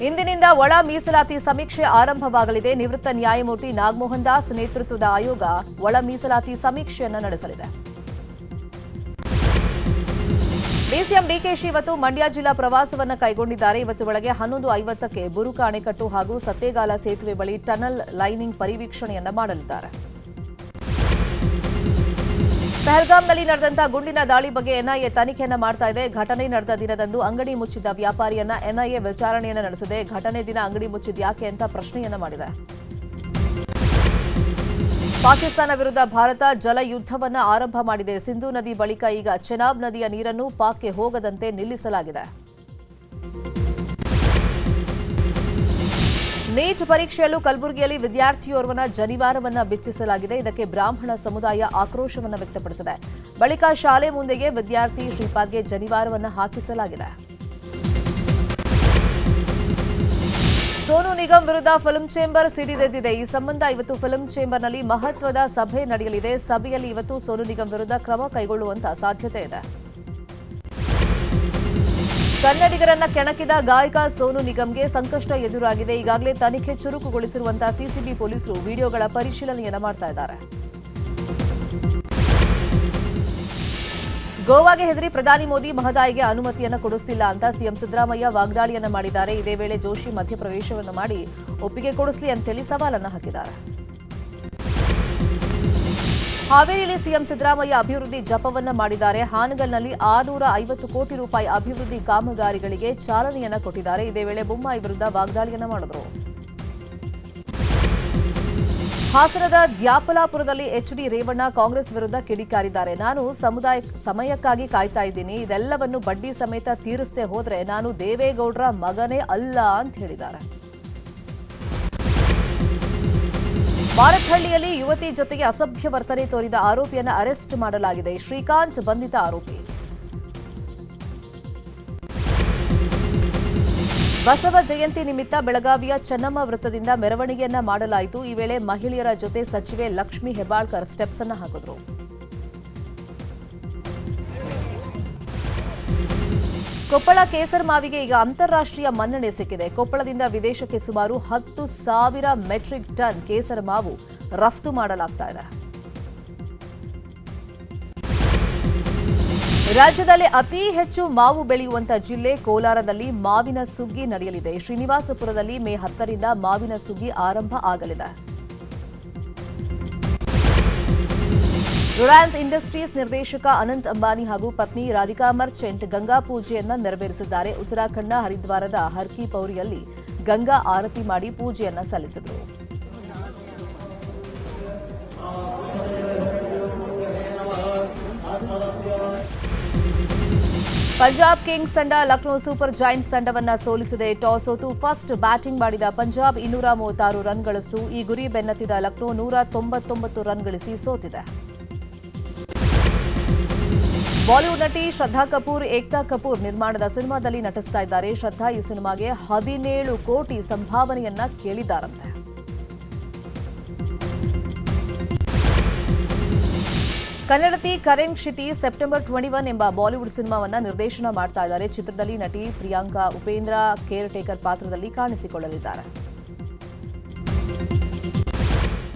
ಇಂದಿನಿಂದ ಒಳ ಮೀಸಲಾತಿ ಸಮೀಕ್ಷೆ ಆರಂಭವಾಗಲಿದೆ. ನಿವೃತ್ತ ನ್ಯಾಯಮೂರ್ತಿ ನಾಗಮೋಹನ್ ದಾಸ್ ನೇತೃತ್ವದ ಆಯೋಗ ಒಳ ಮೀಸಲಾತಿ ಸಮೀಕ್ಷೆಯನ್ನು ನಡೆಸಲಿದೆ. ಡಿಸಿಎಂ ಡಿಕೆಶಿ ಇವತ್ತು ಮಂಡ್ಯ ಜಿಲ್ಲಾ ಪ್ರವಾಸವನ್ನು ಕೈಗೊಂಡಿದ್ದಾರೆ. ಇವತ್ತು ಬೆಳಗ್ಗೆ 11:50ಕ್ಕೆ ಬುರುಕ ಅಣೆಕಟ್ಟು ಹಾಗೂ ಸತ್ತೇಗಾಲ ಸೇತುವೆ ಬಳಿ ಟನಲ್ ಲೈನಿಂಗ್ ಪರಿವೀಕ್ಷಣೆಯನ್ನು ಮಾಡಲಿದ್ದಾರೆ. ಪಹಲ್ಗಾಮ್ನಲ್ಲಿ ನಡೆದಂತಹ ಗುಂಡಿನ ದಾಳಿ ಬಗ್ಗೆ ಎನ್ಐಎ ತನಿಖೆಯನ್ನ ಮಾಡ್ತಾ ಇದೆ. ಘಟನೆ ನಡೆದ ದಿನದಂದು ಅಂಗಡಿ ಮುಚ್ಚಿದ್ದ ವ್ಯಾಪಾರಿಯನ್ನ ಎನ್ಐಎ ವಿಚಾರಣೆಯನ್ನು ನಡೆಸಿದೆ. ಘಟನೆ ದಿನ ಅಂಗಡಿ ಮುಚ್ಚಿದ ಯಾಕೆ ಅಂತ ಪ್ರಶ್ನೆಯನ್ನ ಮಾಡಿದೆ. ಪಾಕಿಸ್ತಾನ ವಿರುದ್ಧ ಭಾರತ ಜಲ ಯುದ್ಧವನ್ನ ಆರಂಭ ಮಾಡಿದೆ. ಸಿಂಧೂ ನದಿ ಬಳಿಕ ಈಗ ಚೆನಾಬ್ ನದಿಯ ನೀರನ್ನು ಪಾಕ್ಗೆ ಹೋಗದಂತೆ ನಿಲ್ಲಿಸಲಾಗಿದೆ. ನೀಟ್ ಪರೀಕ್ಷೆಯಲ್ಲೂ ಕಲಬುರಗಿಯಲ್ಲಿ ವಿದ್ಯಾರ್ಥಿಯೋರ್ವನ ಜನಿವಾರವನ್ನ ಬಿಚ್ಚಿಸಲಾಗಿದೆ. ಇದಕ್ಕೆ ಬ್ರಾಹ್ಮಣ ಸಮುದಾಯ ಆಕ್ರೋಶವನ್ನು ವ್ಯಕ್ತಪಡಿಸಿದೆ. ಬಳಿಕ ಶಾಲೆ ಮುಂದೆಯೇ ವಿದ್ಯಾರ್ಥಿ ಶ್ರೀಪಾದ್ಗೆ ಜನಿವಾರವನ್ನು ಹಾಕಿಸಲಾಗಿದೆ. ಸೋನು ನಿಗಮ್ ವಿರುದ್ಧ ಫಿಲ್ಮ್ ಚೇಂಬರ್ ಸಿಡಿದೆದ್ದಿದೆ. ಈ ಸಂಬಂಧ ಇವತ್ತು ಫಿಲ್ಮ್ ಚೇಂಬರ್ನಲ್ಲಿ ಮಹತ್ವದ ಸಭೆ ನಡೆಯಲಿದೆ. ಸಭೆಯಲ್ಲಿ ಇವತ್ತು ಸೋನು ನಿಗಮ್ ವಿರುದ್ಧ ಕ್ರಮ ಕೈಗೊಳ್ಳುವಂತ ಸಾಧ್ಯತೆ ಇದೆ. ಕನ್ನಡಿಗರನ್ನ ಕೆಣಕಿದ ಗಾಯಕ ಸೋನು ನಿಗಮ್ಗೆ ಸಂಕಷ್ಟ ಎದುರಾಗಿದೆ. ಈಗಾಗಲೇ ತನಿಖೆ ಚುರುಕುಗೊಳಿಸಿರುವಂತಹ ಸಿಸಿಬಿ ಪೊಲೀಸರು ವಿಡಿಯೋಗಳ ಪರಿಶೀಲನೆಯನ್ನ ಮಾಡ್ತಾ ಇದ್ದಾರೆ. ಗೋವಾಗೆ ಹೆದರಿ ಪ್ರಧಾನಿ ಮೋದಿ ಮಹದಾಯಿಗೆ ಅನುಮತಿಯನ್ನು ಕೊಡಿಸಲಿಲ್ಲ ಅಂತ ಸಿಎಂ ಸಿದ್ದರಾಮಯ್ಯ ವಾಗ್ದಾಳಿಯನ್ನ ಮಾಡಿದ್ದಾರೆ. ಇದೇ ವೇಳೆ ಜೋಶಿ ಮಧ್ಯಪ್ರವೇಶವನ್ನು ಮಾಡಿ ಒಪ್ಪಿಗೆ ಕೊಡಿಸಲಿ ಅಂತೇಳಿ ಸವಾಲನ್ನು ಹಾಕಿದ್ದಾರೆ. ಹಾವೇರಿಯಲ್ಲಿ ಸಿಎಂ ಸಿದ್ದರಾಮಯ್ಯ ಅಭಿವೃದ್ಧಿ ಜಪವನ್ನ ಮಾಡಿದ್ದಾರೆ. ಹಾನಗಲ್ನಲ್ಲಿ 650 ಕೋಟಿ ರೂಪಾಯಿ ಅಭಿವೃದ್ಧಿ ಕಾಮಗಾರಿಗಳಿಗೆ ಚಾಲನೆಯನ್ನ ಕೊಟ್ಟಿದ್ದಾರೆ. ಇದೇ ವೇಳೆ ಬೊಮ್ಮಾಯಿ ವಿರುದ್ಧ ವಾಗ್ದಾಳಿಯನ್ನ ಮಾಡಿದರು. ಹಾಸನದ ದ್ಯಾಪಲಾಪುರದಲ್ಲಿ ಎಚ್ಡಿ ರೇವಣ್ಣ ಕಾಂಗ್ರೆಸ್ ವಿರುದ್ಧ ಕಿಡಿಕಾರಿದ್ದಾರೆ. ನಾನು ಸಮಯಕ್ಕಾಗಿ ಕಾಯ್ತಾ ಇದ್ದೀನಿ. ಇದೆಲ್ಲವನ್ನು ಬಡ್ಡಿ ಸಮೇತ ತೀರಿಸದೆ ಹೋದ್ರೆ ನಾನು ದೇವೇಗೌಡರ ಮಗನೇ ಅಲ್ಲ ಅಂತ ಹೇಳಿದ್ದಾರೆ. ಮಾರತ್ಹಳ್ಳಿಯಲ್ಲಿ ಯುವತಿ ಜೊತೆಗೆ ಅಸಭ್ಯ ವರ್ತನೆ ತೋರಿದ ಆರೋಪಿಯನ್ನು ಅರೆಸ್ಟ್ ಮಾಡಲಾಗಿದೆ. ಶ್ರೀಕಾಂತ್ ಬಂಧಿತ ಆರೋಪಿ. ಬಸವ ಜಯಂತಿ ನಿಮಿತ್ತ ಬೆಳಗಾವಿಯ ಚೆನ್ನಮ್ಮ ವೃತ್ತದಿಂದ ಮೆರವಣಿಗೆಯನ್ನ ಮಾಡಲಾಯಿತು. ಈ ವೇಳೆ ಮಹಿಳೆಯರ ಜೊತೆ ಸಚಿವೆ ಲಕ್ಷ್ಮೀ ಹೆಬ್ಬಾಳ್ಕರ್ ಸ್ಟೆಪ್ಸ್ ಅನ್ನು ಹಾಕಿದ್ರು. ಕೊಪ್ಪಳ ಕೇಸರ್ ಮಾವಿಗೆ ಈಗ ಅಂತಾರಾಷ್ಟ್ರೀಯ ಮನ್ನಣೆ ಸಿಕ್ಕಿದೆ. ಕೊಪ್ಪಳದಿಂದ ವಿದೇಶಕ್ಕೆ ಸುಮಾರು 10,000 ಮೆಟ್ರಿಕ್ ಟನ್ ಕೇಸರ ಮಾವು ರಫ್ತು ಮಾಡಲಾಗ್ತಾ ಇದೆ. ರಾಜ್ಯದಲ್ಲಿ ಅತಿ ಹೆಚ್ಚು ಮಾವು ಬೆಳೆಯುವಂತಹ ಜಿಲ್ಲೆ ಕೋಲಾರದಲ್ಲಿ ಮಾವಿನ ಸುಗ್ಗಿ ನಡೆಯಲಿದೆ. ಶ್ರೀನಿವಾಸಪುರದಲ್ಲಿ ಮೇ 10ರಿಂದ ಮಾವಿನ ಸುಗ್ಗಿ ಆರಂಭ ಆಗಲಿದೆ. ರಿಲಯನ್ಸ್ ಇಂಡಸ್ಟ್ರೀಸ್ ನಿರ್ದೇಶಕ ಅನಂತ್ ಅಂಬಾನಿ ಹಾಗೂ ಪತ್ನಿ ರಾಧಿಕಾ ಮರ್ಚೆಂಟ್ ಗಂಗಾ ಪೂಜೆಯನ್ನ ನೆರವೇರಿಸಿದ್ದಾರೆ. ಉತ್ತರಾಖಂಡ್ನ ಹರಿದ್ವಾರದ ಹರ್ಕಿ ಪೌರಿಯಲ್ಲಿ ಗಂಗಾ ಆರತಿ ಮಾಡಿ ಪೂಜೆಯನ್ನ ಸಲ್ಲಿಸಿದರು. ಪಂಜಾಬ್ ಕಿಂಗ್ಸ್ ತಂಡ ಲಕ್ನೋ ಸೂಪರ್ ಜೈಂಟ್ಸ್ ತಂಡವನ್ನ ಸೋಲಿಸಿದೆ. ಟಾಸ್ ಸೋತು ಫಸ್ಟ್ ಬ್ಯಾಟಿಂಗ್ ಮಾಡಿದ ಪಂಜಾಬ್ 236 ರನ್ ಗಳಿಸಿತು. ಈ ಗುರಿ ಬೆನ್ನತ್ತಿದ ಲಕ್ನೋ 199 ರನ್ ಗಳಿಸಿ ಸೋತಿದೆ. ಬಾಲಿವುಡ್ ನಟಿ ಶ್ರದ್ಧಾ ಕಪೂರ್ ಏಕ್ತಾ ಕಪೂರ್ ನಿರ್ಮಾಣದ ಸಿನಿಮಾದಲ್ಲಿ ನಟಿಸ್ತಾ ಇದ್ದಾರೆ. ಶ್ರದ್ಧಾ ಈ ಸಿನಿಮಾಗೆ 17 ಕೋಟಿ ಸಂಭಾವನೆಯನ್ನ ಕೇಳಿದ್ದಾರಂತೆ. ಕನ್ನಡತಿ ಕರೆನ್ ಕ್ಷಿತಿ ಸೆಪ್ಟೆಂಬರ್ 21 ಎಂಬ ಬಾಲಿವುಡ್ ಸಿನಿಮಾವನ್ನ ನಿರ್ದೇಶನ ಮಾಡ್ತಾ ಇದ್ದಾರೆ. ಚಿತ್ರದಲ್ಲಿ ನಟಿ ಪ್ರಿಯಾಂಕಾ ಉಪೇಂದ್ರ ಕೇರ್ ಟೇಕರ್ ಪಾತ್ರದಲ್ಲಿ ಕಾಣಿಸಿಕೊಳ್ಳಲಿದ್ದಾರೆ.